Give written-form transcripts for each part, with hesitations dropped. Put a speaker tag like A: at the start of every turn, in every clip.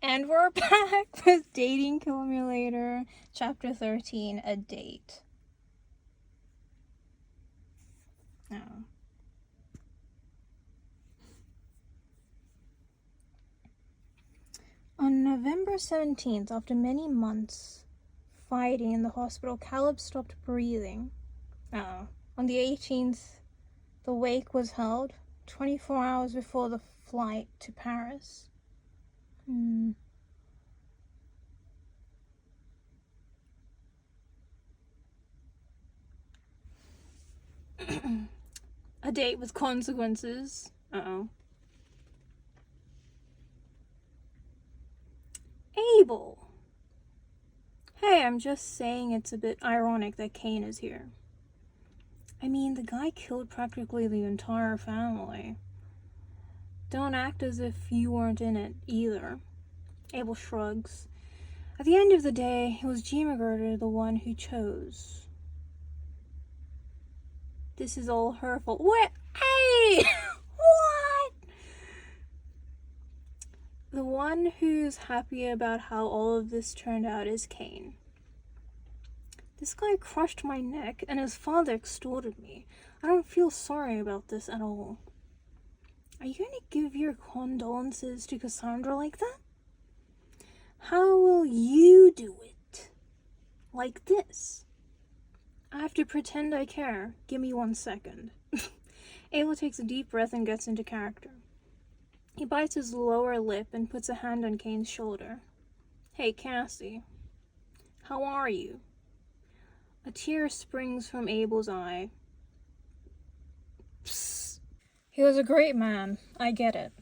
A: And we're back with Dating Killmulator, Chapter 13, A Date. Oh. On November 17th, after many months fighting in the hospital, Caleb stopped breathing. On the 18th, the wake was held, 24 hours before the flight to Paris. A date with consequences. Abel. Hey, I'm just saying it's a bit ironic that Cain is here. I mean, the guy killed practically the entire family. Don't act as if you weren't in it, either. Abel shrugs. At the end of the day, it was G. McGurder the one who chose. This is all her fault. What? Hey! What? The one who's happy about how all of this turned out is Cain. This guy crushed my neck, and his father extorted me. I don't feel sorry about this at all. Are you going to give your condolences to Cassandra like that? How will you do it? Like this? I have to pretend I care. Give me 1 second. Abel takes a deep breath and gets into character. He bites his lower lip and puts a hand on Cain's shoulder. Hey, Cassie. How are you? A tear springs from Abel's eye. Psst. He was a great man. I get it.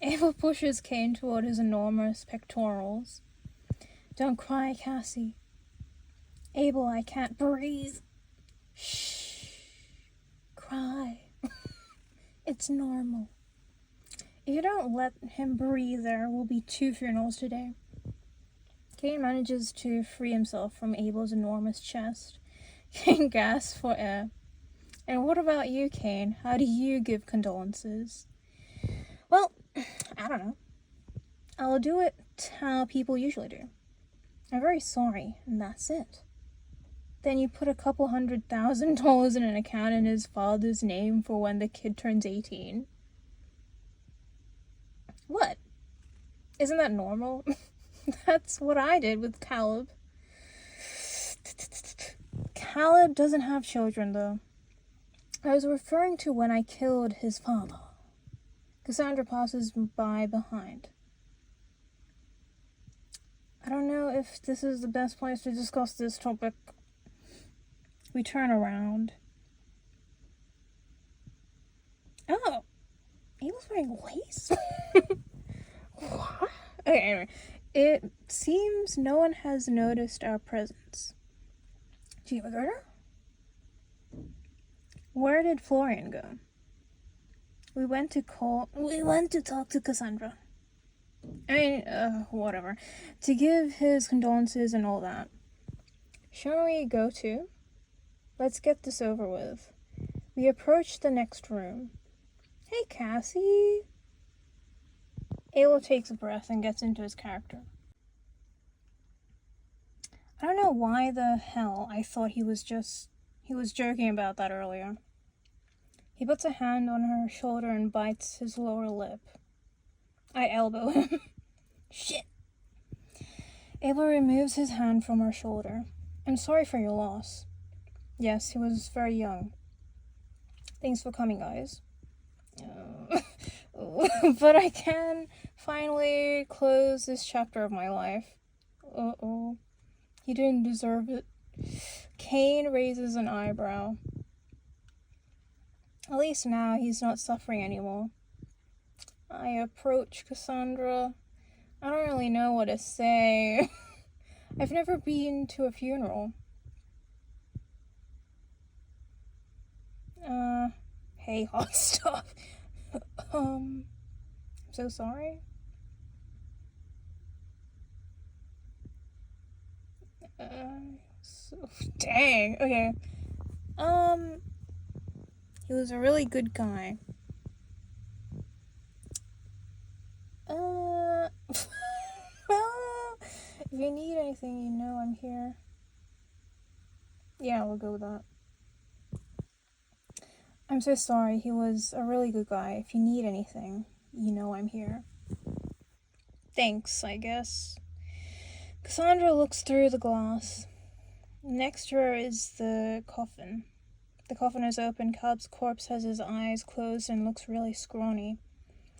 A: Abel pushes Cain toward his enormous pectorals. Don't cry, Cassie. Abel, I can't breathe. Shh. Cry. It's normal. If you don't let him breathe, there will be 2 funerals today. Cain manages to free himself from Abel's enormous chest. Cain gasps for air. And what about you, Cain? How do you give condolences? Well, I don't know. I'll do it how people usually do. I'm very sorry, and that's it. Then you put a couple $100,000 in an account in his father's name for when the kid turns 18. What? Isn't that normal? That's what I did with Caleb. Caleb doesn't have children, though. I was referring to when I killed his father. Cassandra passes by behind. I don't know if this is the best place to discuss this topic. We turn around. Oh, Abel's wearing lace? What? Okay, anyway. It seems no one has noticed our presence. G. McGurder? Where did Florian go? We went to talk to Cassandra. I mean, whatever. To give his condolences and all that. Shall we go too? Let's get this over with. We approach the next room. Hey, Cassie. Abel takes a breath and gets into his character. I don't know why the hell I thought he was joking about that earlier. He puts a hand on her shoulder and bites his lower lip. I elbow him. Shit. Abel removes his hand from her shoulder. I'm sorry for your loss. Yes, he was very young. Thanks for coming, guys. But I can finally close this chapter of my life. Uh-oh. He didn't deserve it. Cain raises an eyebrow. At least now he's not suffering anymore. I approach Cassandra. I don't really know what to say. I've never been to a funeral. Hey, hot stuff. I'm so sorry. Dang, okay. He was a really good guy. If you need anything, you know I'm here. Yeah, we'll go with that. I'm so sorry, he was a really good guy. If you need anything, you know I'm here. Thanks, I guess. Cassandra looks through the glass. Next to her is the coffin. The coffin is open. Caleb's corpse has his eyes closed and looks really scrawny.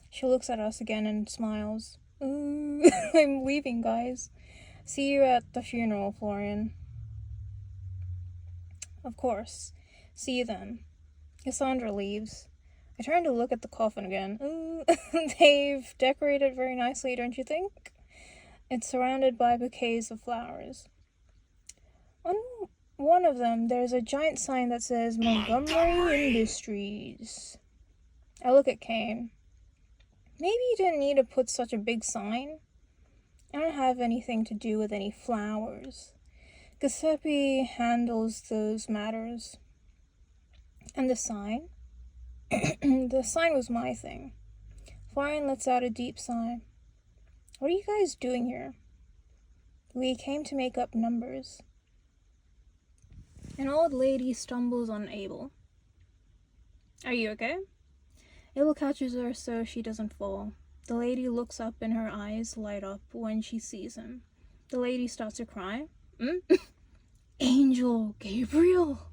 A: She looks at us again and smiles. Ooh, I'm leaving, guys. See you at the funeral, Florian. Of course. See you then. Cassandra leaves. I turn to look at the coffin again. Ooh, they've decorated very nicely, don't you think? It's surrounded by bouquets of flowers. On one of them, there's a giant sign that says Montgomery Industries. I look at Kane. Maybe you didn't need to put such a big sign. I don't have anything to do with any flowers. Giuseppe handles those matters. And the sign? The sign was my thing. Florian lets out a deep sigh. What are you guys doing here? We came to make up numbers. An old lady stumbles on Abel. Are you okay? Abel catches her so she doesn't fall. The lady looks up and her eyes light up when she sees him. The lady starts to cry. Angel Gabriel?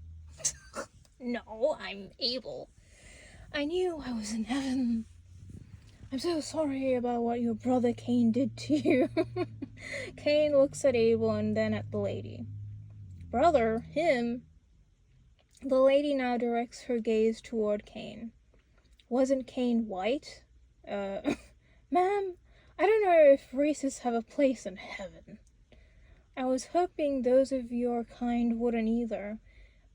A: No, I'm Abel. I knew I was in heaven. I'm so sorry about what your brother Cain did to you. Cain looks at Abel and then at the lady. Brother? Him? The lady now directs her gaze toward Cain. Wasn't Cain white? Ma'am, I don't know if races have a place in heaven. I was hoping those of your kind wouldn't either.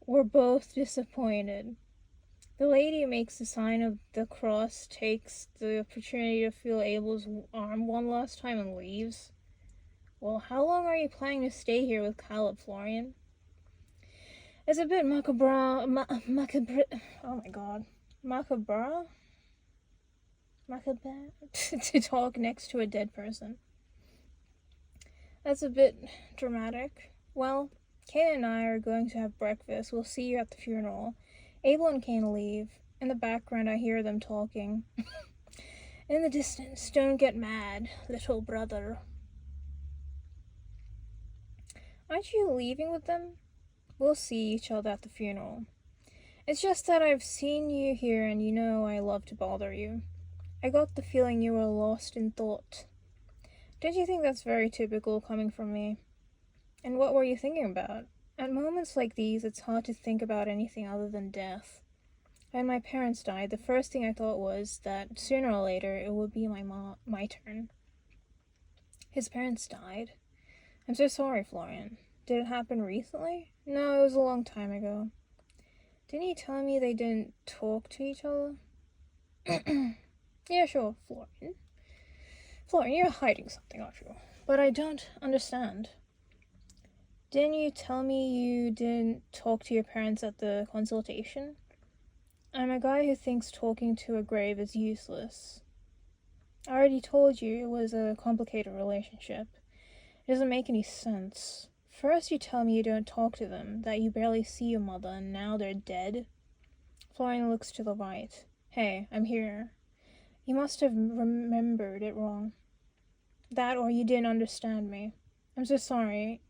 A: We're both disappointed. The lady makes the sign of the cross, takes the opportunity to feel Abel's arm one last time and leaves. Well, how long are you planning to stay here with Caleb, Florian? It's a bit macabre. Oh my god. Macabre to talk next to a dead person. That's a bit dramatic. Well, Cain and I are going to have breakfast. We'll see you at the funeral. Abel and Cain leave. In the background, I hear them talking. In the distance, don't get mad, little brother. Aren't you leaving with them? We'll see each other at the funeral. It's just that I've seen you here and you know I love to bother you. I got the feeling you were lost in thought. Don't you think that's very typical coming from me? And what were you thinking about? At moments like these, it's hard to think about anything other than death. When my parents died, the first thing I thought was that sooner or later it would be my turn. His parents died. I'm so sorry, Florian. Did it happen recently? No, it was a long time ago. Didn't you tell me they didn't talk to each other? Yeah, sure, Florian. Florian, you're hiding something, aren't you? But I don't understand. Didn't you tell me you didn't talk to your parents at the consultation? I'm a guy who thinks talking to a grave is useless. I already told you it was a complicated relationship. It doesn't make any sense. First you tell me you don't talk to them, that you barely see your mother, and now they're dead. Florian looks to the right. Hey, I'm here. You must have remembered it wrong. That or you didn't understand me. I'm so sorry.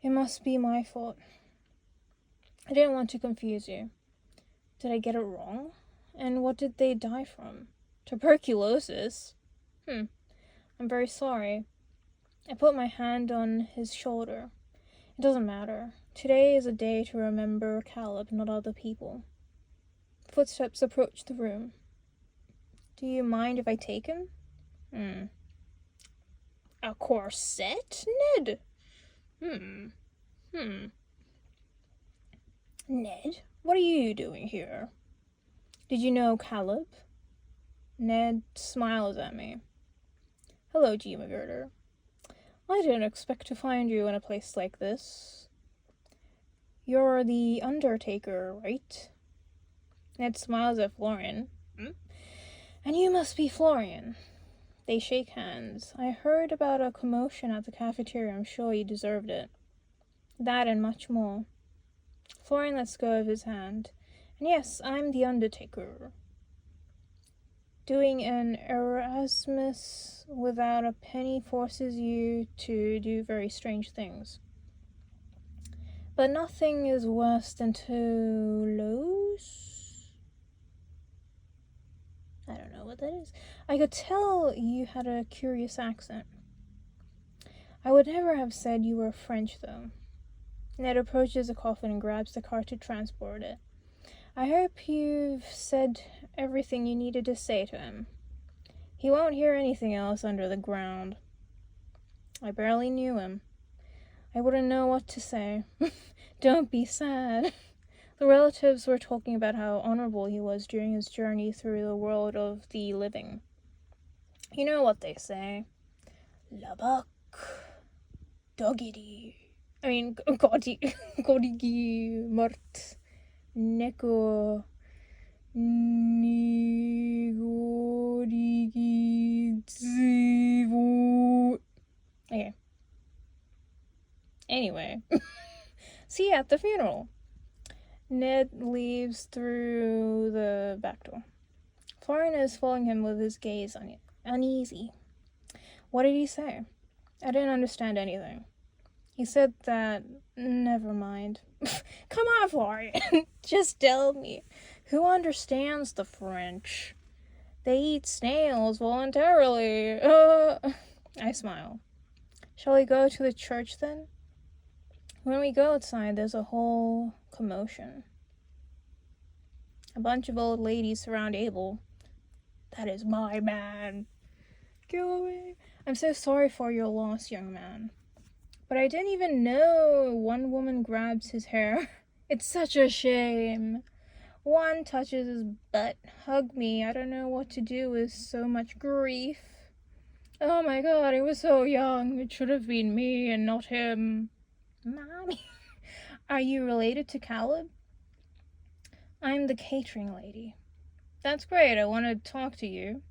A: It must be my fault. I didn't want to confuse you. Did I get it wrong? And what did they die from? Tuberculosis? I'm very sorry. I put my hand on his shoulder. It doesn't matter. Today is a day to remember Caleb, not other people. Footsteps approach the room. Do you mind if I take him? A corset? Ned? Ned, what are you doing here? Did you know Caleb? Ned smiles at me. Hello, G. McGirder. I didn't expect to find you in a place like this. You're the Undertaker, right? Ned smiles at Florian. And you must be Florian. They shake hands. I heard about a commotion at the cafeteria. I'm sure you deserved it. That and much more. Florian lets go of his hand. And yes, I'm the Undertaker. Doing an Erasmus without a penny forces you to do very strange things. But nothing is worse than Toulouse. I don't know what that is. I could tell you had a curious accent. I would never have said you were French, though. Ned approaches the coffin and grabs the cart to transport it. I hope you've said everything you needed to say to him. He won't hear anything else under the ground. I barely knew him. I wouldn't know what to say. Don't be sad. The relatives were talking about how honorable he was during his journey through the world of the living. You know what they say. Labak. Doggy. Godigi mort. Neko. Nigorigi zivu. Okay. Anyway. See you at the funeral. Ned leaves through the back door. Florian is following him with his gaze uneasy. What did he say? I didn't understand anything. He said that... Never mind. Come on, Florian. Just tell me. Who understands the French? They eat snails voluntarily. I smile. Shall we go to the church then? When we go outside, there's a whole commotion. A bunch of old ladies surround Abel. That is my man. Go away. I'm so sorry for your loss, young man. But I didn't even know. One woman grabs his hair. It's such a shame. One touches his butt. Hug me. I don't know what to do with so much grief. Oh my god, he was so young. It should have been me and not him. Mommy. Are you related to Caleb? I'm the catering lady. That's great. I want to talk to you.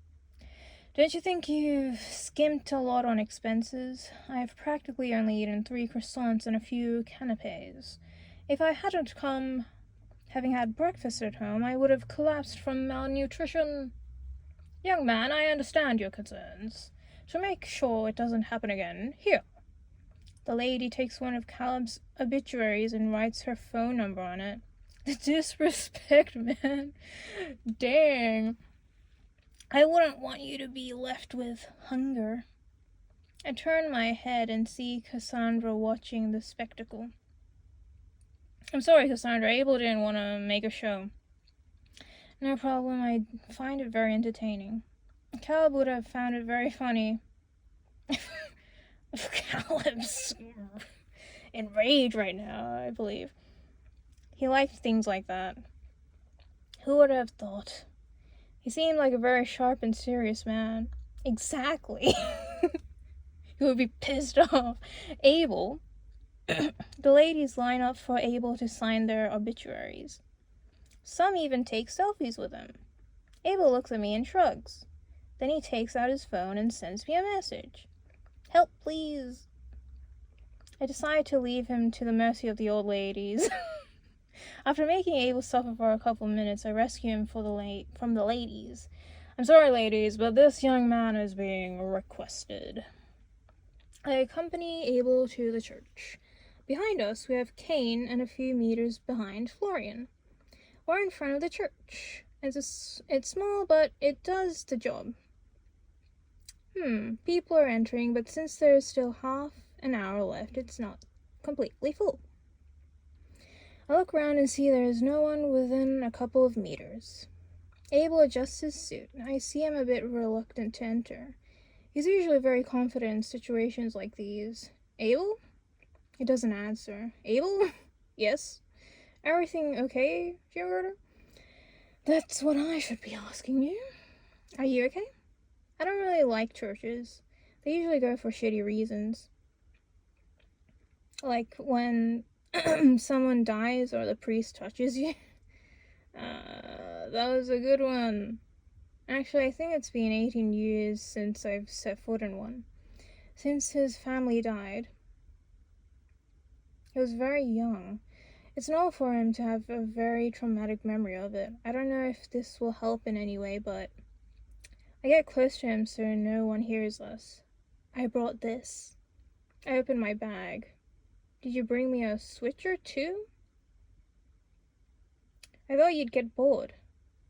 A: Don't you think you've skimped a lot on expenses? I've practically only eaten 3 croissants and a few canapes. If I hadn't come, having had breakfast at home, I would have collapsed from malnutrition. Young man, I understand your concerns. To make sure it doesn't happen again, here. The lady takes one of Caleb's obituaries and writes her phone number on it. The disrespect, man. Dang. I wouldn't want you to be left with hunger. I turn my head and see Cassandra watching the spectacle. I'm sorry, Cassandra. Abel didn't want to make a show. No problem. I find it very entertaining. Caleb would have found it very funny. Caleb's enraged right now, I believe. He liked things like that. Who would have thought? He seemed like a very sharp and serious man. Exactly. He would be pissed off. Abel. The ladies line up for Abel to sign their obituaries. Some even take selfies with him. Abel looks at me and shrugs. Then he takes out his phone and sends me a message. Help, please. I decide to leave him to the mercy of the old ladies. After making Abel suffer for a couple minutes, I rescue him from the ladies. I'm sorry, ladies, but this young man is being requested. I accompany Abel to the church. Behind us, we have Cain, and a few meters behind, Florian. We're in front of the church. It's small, but it does the job. People are entering, but since there is still half an hour left, it's not completely full. I look around and see there is no one within a couple of meters. Abel adjusts his suit. I see him a bit reluctant to enter. He's usually very confident in situations like these. Abel? He doesn't answer. Abel? Yes. Everything okay, Giorgio? That's what I should be asking you. Are you okay? I don't really like churches. They usually go for shitty reasons. Like when someone dies or the priest touches you. That was a good one. Actually, I think it's been 18 years since I've set foot in one. Since his family died. He was very young. It's normal for him to have a very traumatic memory of it. I don't know if this will help in any way, but I get close to him so no one hears us. I brought this. I opened my bag. Did you bring me a switcher too? I thought you'd get bored.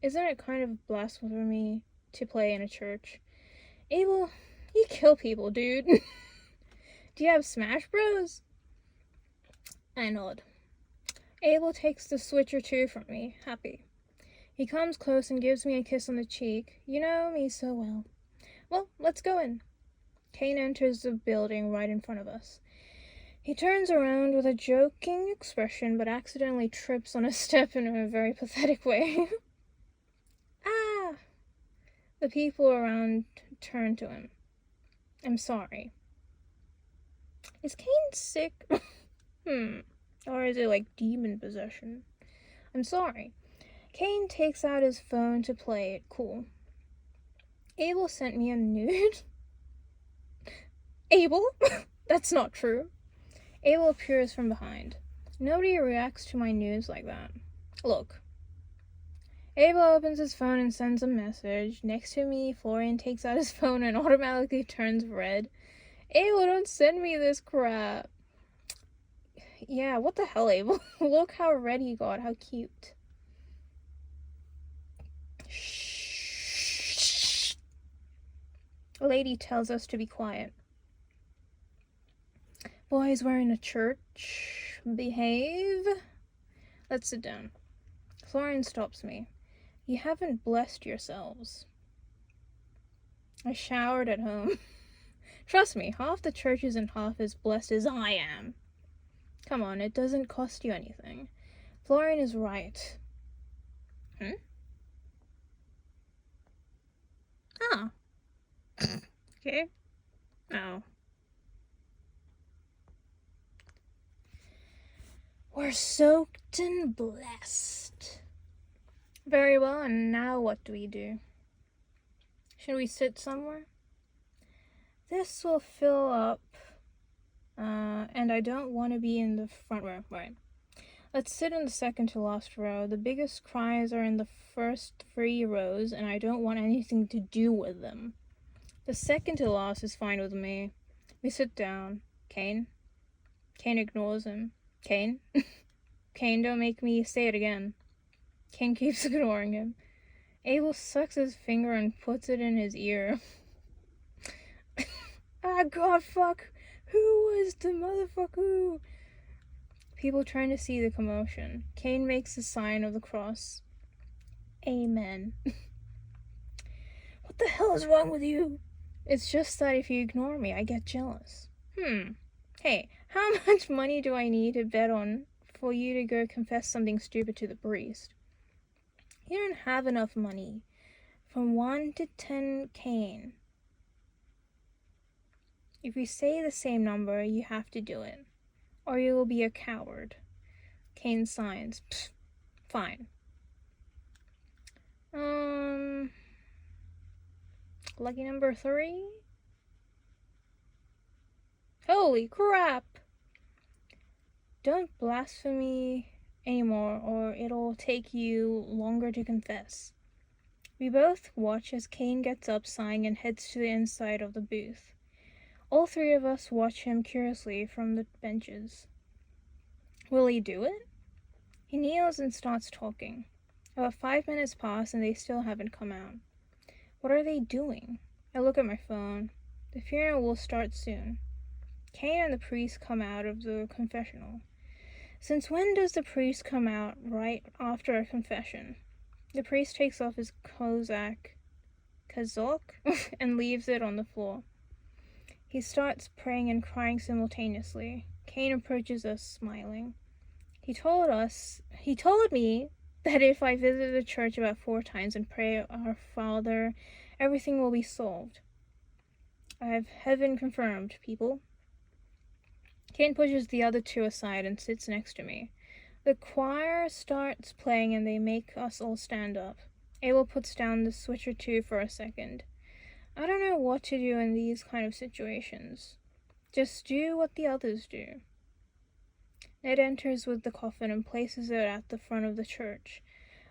A: Isn't it kind of blasphemy to play in a church? Abel, you kill people, dude. Do you have Smash Bros? I nod. Abel takes the switcher too from me, happy. He comes close and gives me a kiss on the cheek. You know me so well. Well, let's go in. Kane enters the building right in front of us. He turns around with a joking expression, but accidentally trips on a step in a very pathetic way. Ah! The people around turn to him. I'm sorry. Is Kane sick? Or is it like demon possession? I'm sorry. Kane takes out his phone to play it cool. Abel sent me a nude. Abel? That's not true. Abel appears from behind. Nobody reacts to my news like that. Look. Abel opens his phone and sends a message. Next to me, Florian takes out his phone and automatically turns red. Abel, don't send me this crap. Yeah, what the hell, Abel? Look how red he got. How cute. Shh. A lady tells us to be quiet. Boys, we're in a church. Behave. Let's sit down. Florian stops me. You haven't blessed yourselves. I showered at home. Trust me, half the church isn't half as blessed as I am. Come on, it doesn't cost you anything. Florian is right. Ah. Okay. Oh. We're soaked and blessed. Very well, and now what do we do? Should we sit somewhere? This will fill up, and I don't want to be in the front row. Right. Let's sit in the second to last row. The biggest cries are in the first 3 rows, and I don't want anything to do with them. The second to last is fine with me. We sit down. Kane? Kane ignores him. Kane? Kane, don't make me say it again. Kane keeps ignoring him. Abel sucks his finger and puts it in his ear. Ah, God, fuck. Who was the motherfucker? People trying to see the commotion. Kane makes the sign of the cross. Amen. What the hell is wrong with you? It's just that if you ignore me, I get jealous. Hey, how much money do I need to bet on for you to go confess something stupid to the priest? You don't have enough money. From 1 to 10, Kane. If we say the same number, you have to do it. Or you will be a coward. Kane signs. Pfft, fine. Lucky number 3? Holy crap! Don't blaspheme anymore, or it'll take you longer to confess. We both watch as Kane gets up, sighing, and heads to the inside of the booth. All 3 of us watch him curiously from the benches. Will he do it? He kneels and starts talking. About 5 minutes pass and they still haven't come out. What are they doing? I look at my phone. The funeral will start soon. Kane and the priest come out of the confessional. Since when does the priest come out right after a confession? The priest takes off his kazakh, and leaves it on the floor. He starts praying and crying simultaneously. Kane approaches us, smiling. He told me that if I visit the church about 4 times and pray our Father, everything will be solved. I have heaven confirmed, people. Kane pushes the other 2 aside and sits next to me. The choir starts playing and they make us all stand up. Abel puts down the switcher too for a second. I don't know what to do in these kind of situations. Just do what the others do. Ned enters with the coffin and places it at the front of the church.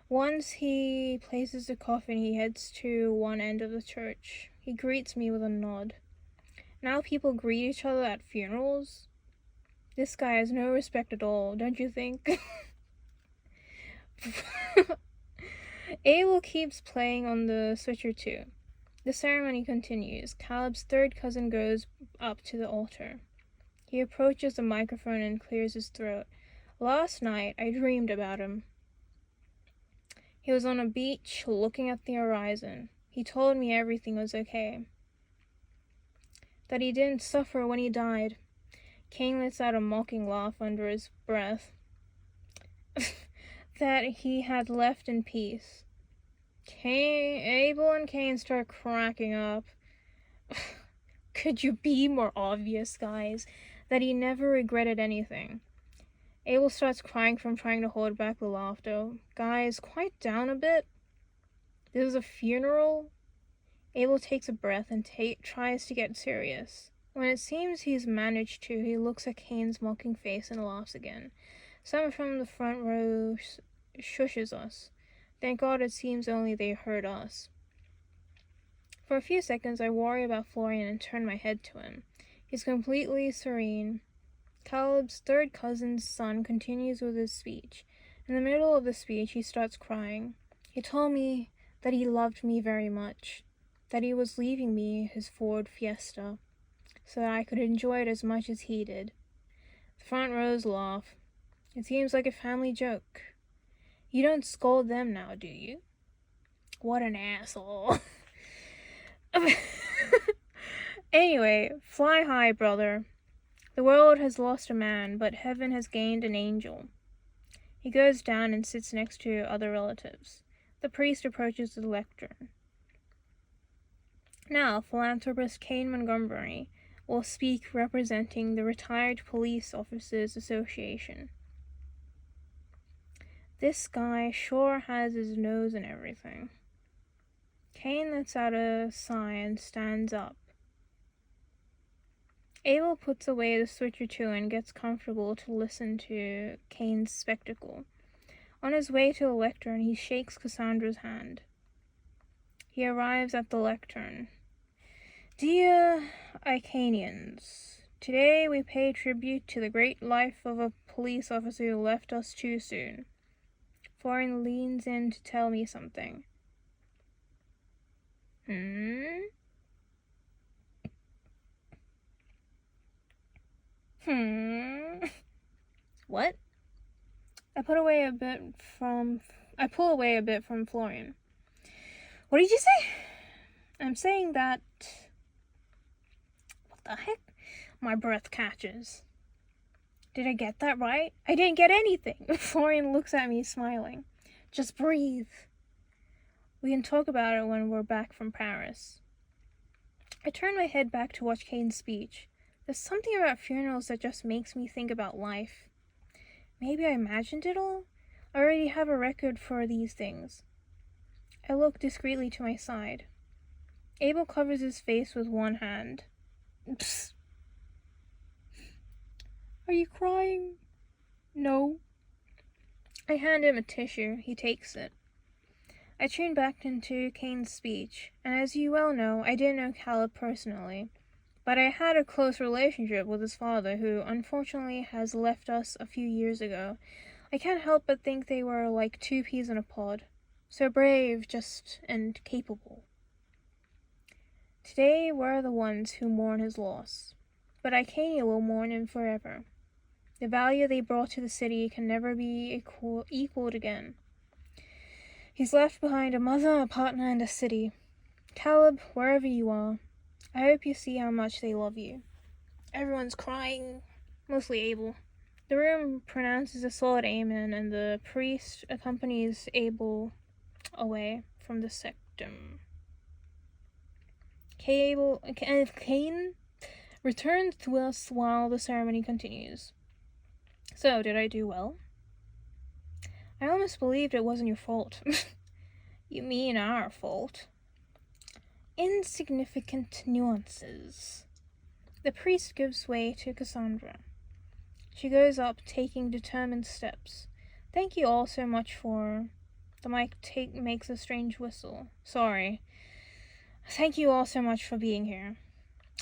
A: Once he places the coffin, he heads to one end of the church. He greets me with a nod. Now people greet each other at funerals? This guy has no respect at all, don't you think? Abel keeps playing on the switcher too. The ceremony continues. Caleb's third cousin goes up to the altar. He approaches the microphone and clears his throat. Last night, I dreamed about him. He was on a beach looking at the horizon. He told me everything was okay. That he didn't suffer when he died. Cain lets out a mocking laugh under his breath. That he had left in peace. Abel and Cain start cracking up. Could you be more obvious, guys? That he never regretted anything. Abel starts crying from trying to hold back the laughter. Guys, quiet down a bit. This is a funeral. Abel takes a breath and tries to get serious. When it seems he's managed to, he looks at Cain's mocking face and laughs again. Someone from the front row shushes us. Thank God it seems only they heard us. For a few seconds I worry about Florian and turn my head to him. He's completely serene. Caleb's third cousin's son continues with his speech. In the middle of the speech he starts crying. He told me that he loved me very much, that he was leaving me his Ford Fiesta, so that I could enjoy it as much as he did. The front rows laugh. It seems like a family joke. You don't scold them now, do you? What an asshole. Anyway, fly high, brother. The world has lost a man, but heaven has gained an angel. He goes down and sits next to other relatives. The priest approaches the lectern. Now, philanthropist Cain Montgomery will speak representing the Retired Police Officers Association. This guy sure has his nose in everything. Cain lets out a sigh and stands up. Abel puts away the switcher too and gets comfortable to listen to Cain's spectacle. On his way to the lectern, he shakes Cassandra's hand. He arrives at the lectern. Dear Icanians, today we pay tribute to the great life of a police officer who left us too soon. Florian leans in to tell me something. What? I pull away a bit from Florian. What did you say? I'm saying that... What the heck? My breath catches. Did I get that right? I didn't get anything. Florian looks at me smiling. Just breathe. We can talk about it when we're back from Paris. I turn my head back to watch Cain's speech. There's something about funerals that just makes me think about life. Maybe I imagined it all? I already have a record for these things. I look discreetly to my side. Abel covers his face with one hand. Psst. Are you crying? No. I hand him a tissue. He takes it. I tune back into Cain's speech, and as you well know, I didn't know Caleb personally, but I had a close relationship with his father, who unfortunately has left us a few years ago. I can't help but think they were like two peas in a pod. So brave, just, and capable. Today we're the ones who mourn his loss, but Icania will mourn him forever. The value they brought to the city can never be equaled again. He's left behind a mother, a partner, and a city. Caleb, wherever you are, I hope you see how much they love you. Everyone's crying, mostly Abel. The room pronounces a solid amen, and the priest accompanies Abel away from the sanctum. Cain returns to us while the ceremony continues. So, did I do well? I almost believed it wasn't your fault. You mean our fault? Insignificant nuances. The priest gives way to Cassandra. She goes up, taking determined steps. Thank you all so much for... The mic makes a strange whistle. Sorry. Thank you all so much for being here.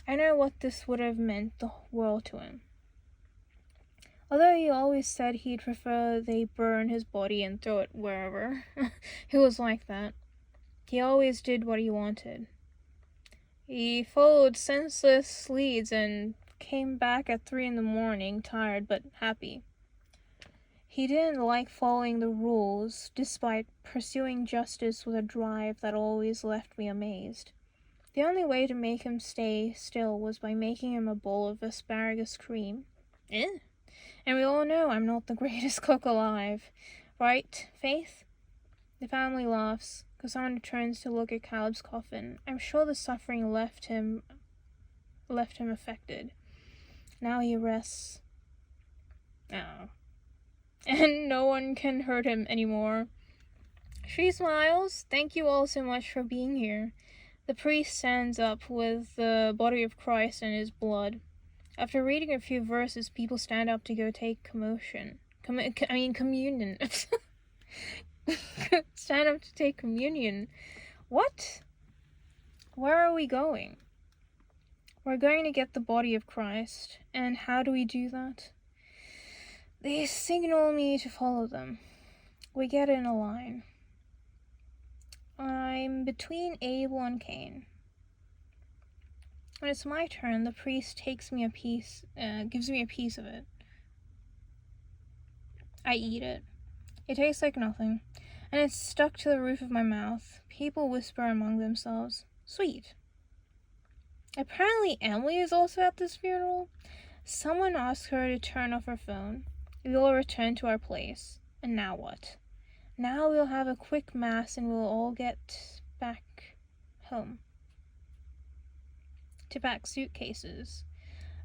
A: I know what this would have meant the world to him. Although he always said he'd prefer they burn his body and throw it wherever. He was like that. He always did what he wanted. He followed senseless leads and came back at 3 a.m, tired but happy. He didn't like following the rules, despite pursuing justice with a drive that always left me amazed. The only way to make him stay still was by making him a bowl of asparagus cream. And we all know I'm not the greatest cook alive. Right, Faith? The family laughs. Cassandra turns to look at Caleb's coffin. I'm sure the suffering left him affected. Now he rests. Oh. And no one can hurt him anymore. She smiles. Thank you all so much for being here. The priest stands up with the body of Christ and his blood. After reading a few verses, people stand up to go take communion. Stand up to take communion. What? Where are we going? We're going to get the body of Christ. And how do we do that? They signal me to follow them. We get in a line. I'm between Abel and Cain. When it's my turn, the priest gives me a piece of it. I eat it. It tastes like nothing, and it's stuck to the roof of my mouth. People whisper among themselves, "Sweet." Apparently Emily is also at this funeral. Someone asks her to turn off her phone. We all return to our place. And now what? Now we'll have a quick mass and we'll all get back home. To pack suitcases.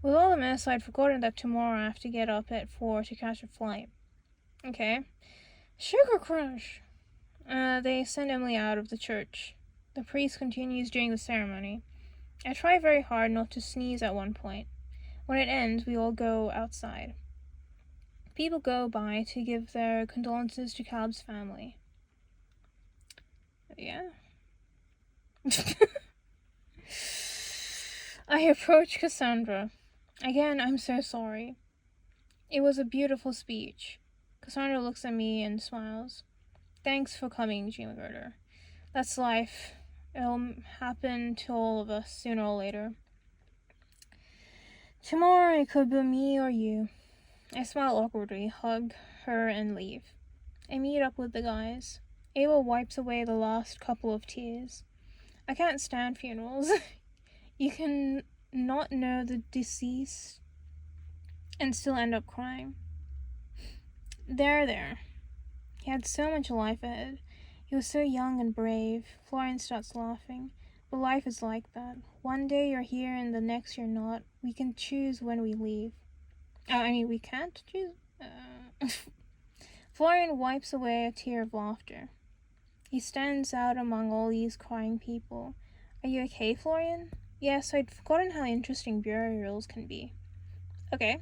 A: With all the mess, I'd forgotten that tomorrow I have to get up at 4 to catch a flight. Okay. Sugar crush! They send Emily out of the church. The priest continues during the ceremony. I try very hard not to sneeze at one point. When it ends, we all go outside. People go by to give their condolences to Caleb's family. Yeah? I approach Cassandra. Again, I'm so sorry. It was a beautiful speech. Cassandra looks at me and smiles. Thanks for coming, Ch13. That's life. It'll happen to all of us sooner or later. Tomorrow it could be me or you. I smile awkwardly, hug her, and leave. I meet up with the guys. Abel wipes away the last couple of tears. I can't stand funerals. You can not know the deceased and still end up crying. There. He had so much life ahead. He was so young and brave. Florian starts laughing. But life is like that. One day you're here and the next you're not. We can choose when we leave. We can't choose? Florian wipes away a tear of laughter. He stands out among all these crying people. Are you okay, Florian? Yes, I'd forgotten how interesting burials can be. Okay.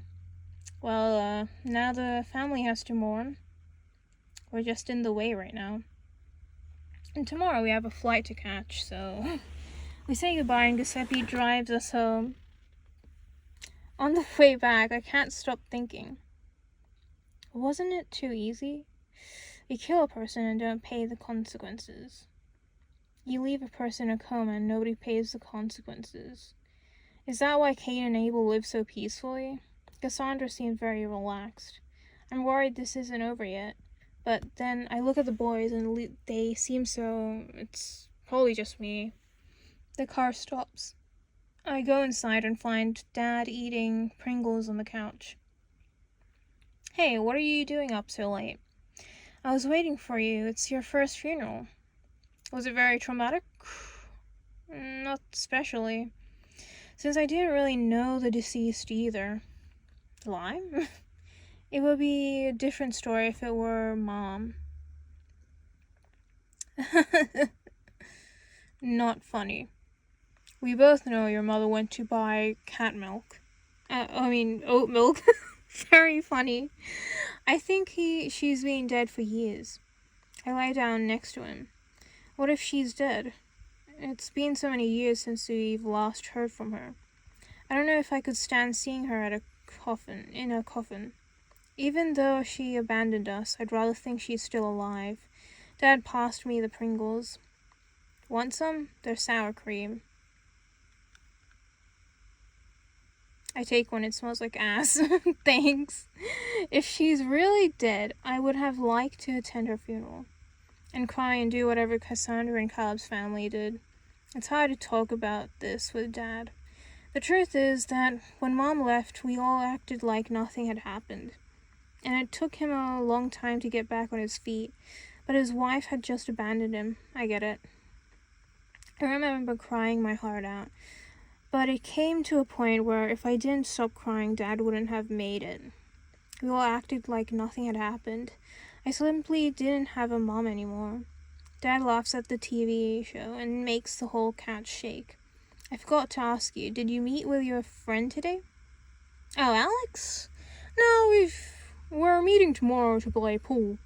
A: Well, now the family has to mourn. We're just in the way right now. And tomorrow we have a flight to catch, so... We say goodbye and Giuseppe drives us home. On the way back, I can't stop thinking. Wasn't it too easy? You kill a person and don't pay the consequences. You leave a person in a coma and nobody pays the consequences. Is that why Cain and Abel live so peacefully? Cassandra seemed very relaxed. I'm worried this isn't over yet. But then I look at the boys and they seem so... It's probably just me. The car stops. I go inside and find Dad eating Pringles on the couch. Hey, what are you doing up so late? I was waiting for you. It's your first funeral. Was it very traumatic? Not especially. Since I didn't really know the deceased either. Lie? It would be a different story if it were Mom. Not funny. We both know your mother went to buy cat milk. Oat milk. Very funny. I think she's been dead for years. I lie down next to him. What if she's dead? It's been so many years since we've last heard from her. I don't know if I could stand seeing her in a coffin. Even though she abandoned us, I'd rather think she's still alive. Dad passed me the Pringles. Want some? They're sour cream. I take one, it smells like ass. Thanks. If she's really dead, I would have liked to attend her funeral. And cry and do whatever Cassandra and Caleb's family did. It's hard to talk about this with Dad. The truth is that when Mom left, we all acted like nothing had happened. And it took him a long time to get back on his feet. But his wife had just abandoned him. I get it. I remember crying my heart out. But it came to a point where if I didn't stop crying, Dad wouldn't have made it. We all acted like nothing had happened. I simply didn't have a mom anymore. Dad laughs at the TV show and makes the whole couch shake. I forgot to ask you, did you meet with your friend today? Oh, Alex? No, we're meeting tomorrow to play pool.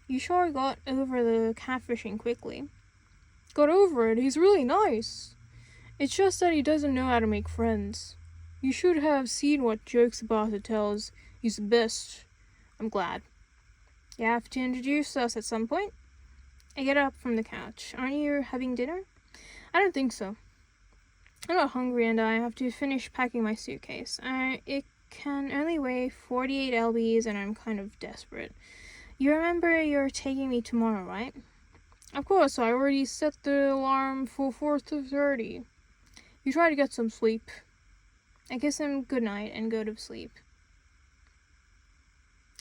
A: You sure got over the catfishing quickly. Got over it, he's really nice. It's just that he doesn't know how to make friends. You should have seen what jokes about it tells. He's the best. I'm glad. You have to introduce us at some point? I get up from the couch. Aren't you having dinner? I don't think so. I'm not hungry and I have to finish packing my suitcase. It can only weigh 48 lbs and I'm kind of desperate. You remember you're taking me tomorrow, right? Of course, I already set the alarm for 4:30. You try to get some sleep. I kiss him goodnight and go to sleep.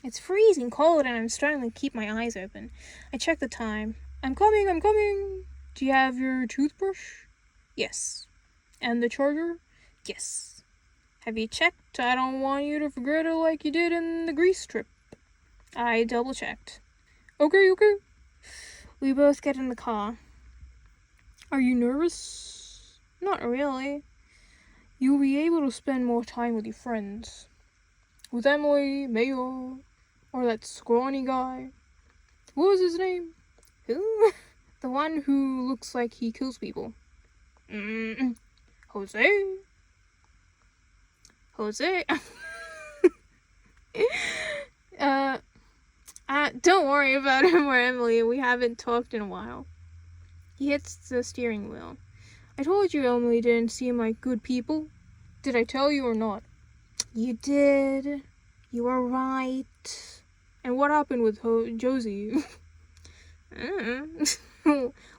A: It's freezing cold and I'm struggling to keep my eyes open. I check the time. I'm coming. Do you have your toothbrush? Yes. And the charger? Yes. Have you checked? I don't want you to forget it like you did in the Greece trip. I double checked. Okay. We both get in the car. Are you nervous? Not really. You'll be able to spend more time with your friends. With Emily, Mayo, or that scrawny guy. What was his name? Who? The one who looks like he kills people. Jose? Don't worry about him or Emily. We haven't talked in a while. He hits the steering wheel. I told you Emily didn't seem like good people. Did I tell you or not? You did. You were right. And what happened with Josie?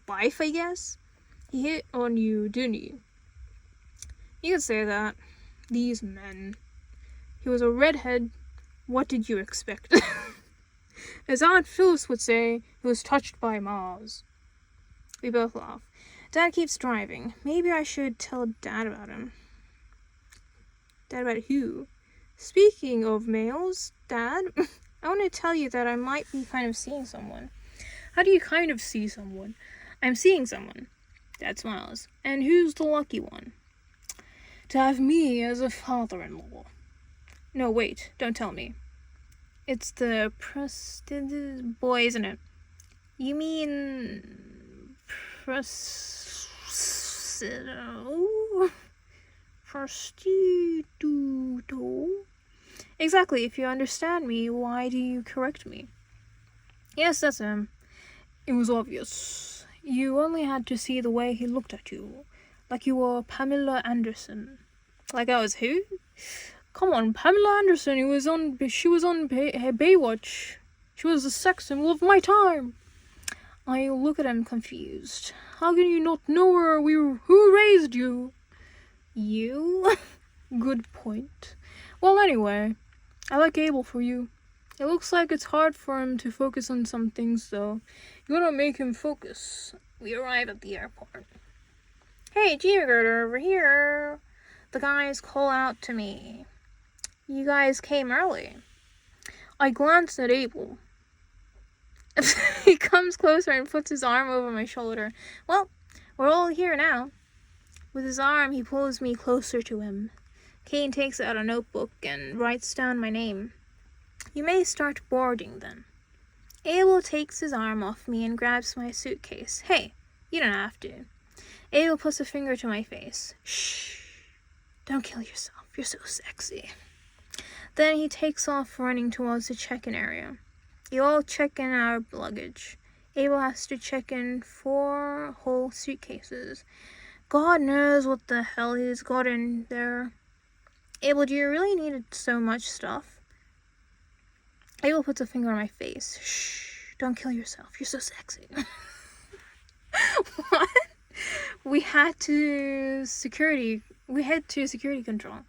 A: Life, I guess? He hit on you, didn't he? You could say that. These men. He was a redhead. What did you expect? As Aunt Phyllis would say, he was touched by Mars. We both laugh. Dad keeps driving. Maybe I should tell Dad about him. Dad about who? Speaking of males, Dad, I want to tell you that I might be kind of seeing someone. How do you kind of see someone? I'm seeing someone. Dad smiles. And who's the lucky one? To have me as a father-in-law. No, wait, don't tell me. It's the boy, isn't it? You mean prostituto? Exactly, if you understand me, why do you correct me? Yes, that's him. It was obvious. You only had to see the way he looked at you. Like you were Pamela Anderson. Like I was who? Come on, Pamela Anderson. She was on Baywatch. She was the sex symbol of my time. I look at him confused. How can you not know her? Who raised you? You? Good point. Well, anyway, I like Abel for you. It looks like it's hard for him to focus on some things, though. You gotta make him focus. We arrive at the airport. Hey, Geogirder, over here. The guys call out to me. You guys came early. I glanced at Abel. He comes closer and puts his arm over my shoulder. Well, we're all here now. With his arm, he pulls me closer to him. Kane takes out a notebook and writes down my name. You may start boarding then. Abel takes his arm off me and grabs my suitcase. Hey, you don't have to. Abel puts a finger to my face. Shh. Don't kill yourself. You're so sexy. Then he takes off running towards the check-in area. You all check in our luggage. Abel has to check in 4 whole suitcases. God knows what the hell he's got in there. Abel, do you really need so much stuff? Abel puts a finger on my face. Shh, don't kill yourself. You're so sexy. What? We head to security control.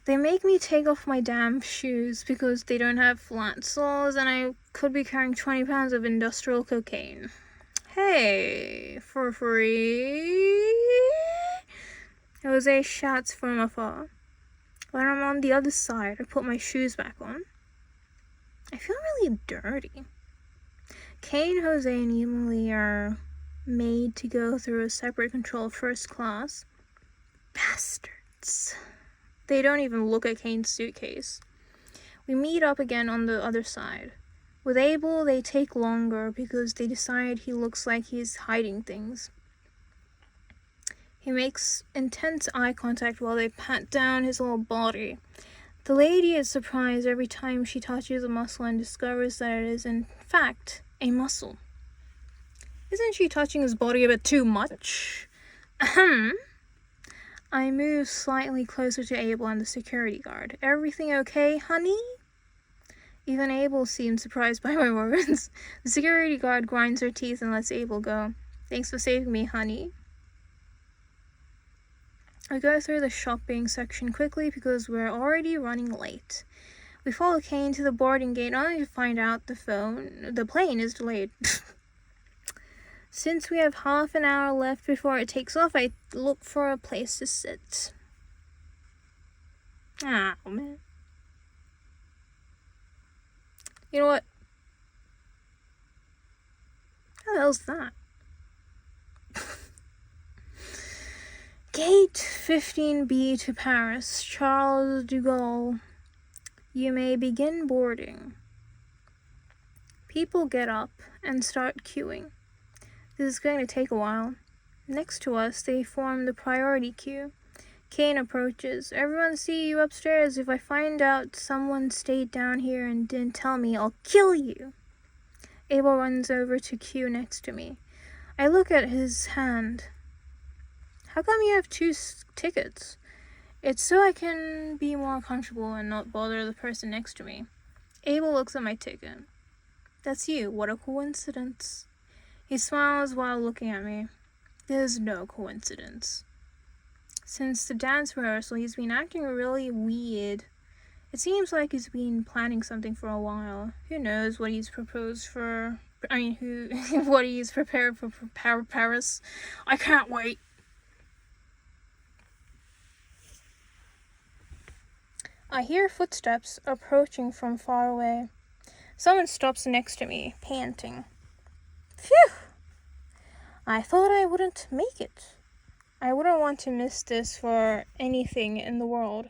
A: They make me take off my damn shoes because they don't have flat soles and I could be carrying 20 pounds of industrial cocaine. Hey, for free? Jose shouts from afar. When I'm on the other side, I put my shoes back on. I feel really dirty. Kane, Jose, and Emily are made to go through a separate control first class. Bastards. They don't even look at Kane's suitcase. We meet up again on the other side. With Abel, they take longer because they decide he looks like he's hiding things. He makes intense eye contact while they pat down his little body. The lady is surprised every time she touches a muscle and discovers that it is, in fact, a muscle. Isn't she touching his body a bit too much? Ahem. I move slightly closer to Abel and the security guard. Everything okay, honey? Even Abel seems surprised by my words. The security guard grinds her teeth and lets Abel go. Thanks for saving me, honey. I go through the shopping section quickly because we're already running late. We follow Kane to the boarding gate only to find out the plane is delayed. Since we have half an hour left before it takes off, I look for a place to sit. Oh, man. You know what? How the hell's that? Gate 15B to Paris, Charles de Gaulle. You may begin boarding. People get up and start queuing. This is going to take a while. Next to us, they form the priority queue. Kane approaches. Everyone see you upstairs. If I find out someone stayed down here and didn't tell me, I'll kill you. Abel runs over to queue next to me. I look at his hand. How come you have 2 tickets? It's so I can be more comfortable and not bother the person next to me. Abel looks at my ticket. That's you. What a coincidence. He smiles while looking at me. There's no coincidence. Since the dance rehearsal, he's been acting really weird. It seems like he's been planning something for a while. Who knows what he's what he's prepared for Paris. I can't wait. I hear footsteps approaching from far away. Someone stops next to me, panting. Phew! I thought I wouldn't make it. I wouldn't want to miss this for anything in the world.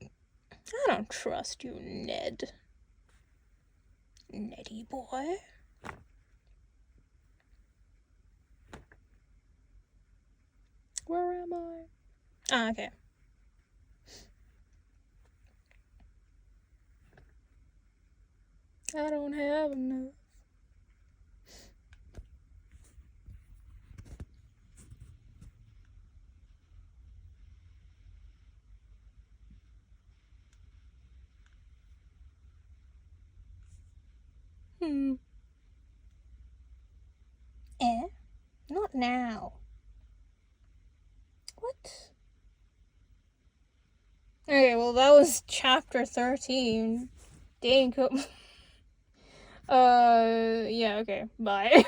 A: I don't trust you, Ned. Neddy boy. Where am I? Ah, okay. I don't have enough. Not now. What? Okay, well that was chapter 13. Dating Killmulator. Yeah, okay, bye.